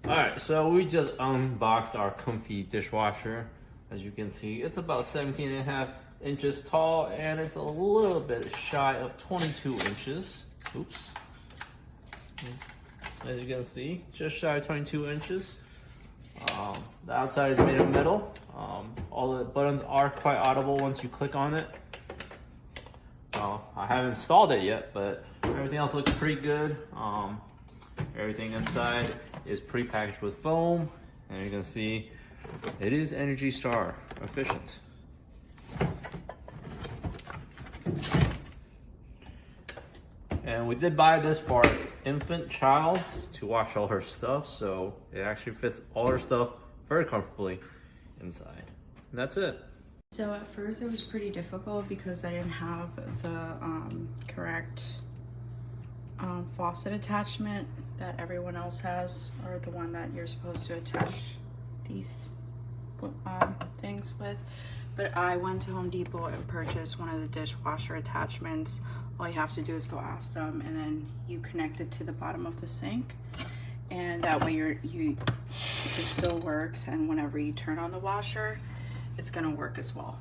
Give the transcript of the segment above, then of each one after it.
Alright, so we just unboxed our COMFEE dishwasher. As you can see, it's about 17.5 inches tall and it's a little bit shy of 22 inches. Oops. As you can see, just shy of 22 inches. The outside is made of metal. All the buttons are quite audible once you click on it. I haven't installed it yet, but everything else looks pretty good. Everything inside is pre-packaged with foam, and you can see it is Energy Star efficient. And we did buy this for our infant child to wash all her stuff, so it actually fits all her stuff very comfortably inside. And that's it. So at first it was pretty difficult because I didn't have the correct faucet attachment that everyone else has, or the one that you're supposed to attach these things with. But I went to Home Depot and purchased one of the dishwasher attachments. All you have to do is go ask them, and then you connect it to the bottom of the sink, and that way it still works, and whenever you turn on the washer, it's gonna work as well.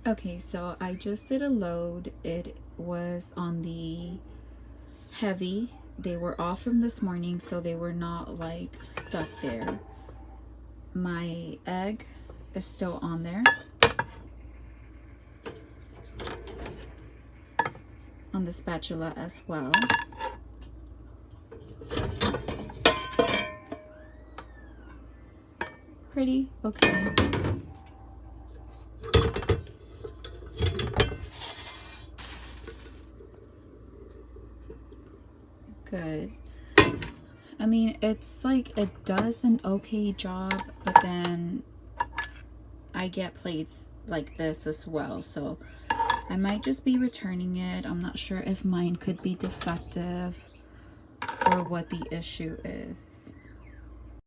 Okay, so I just did a load. It was on the heavy. They were off from this morning, so they were not like stuck there. My egg is still on there. On the spatula as well. Pretty okay. Good. I mean, it's like it does an okay job, but then I get plates like this as well, so I might just be returning it. I'm not sure if mine could be defective or what the issue is.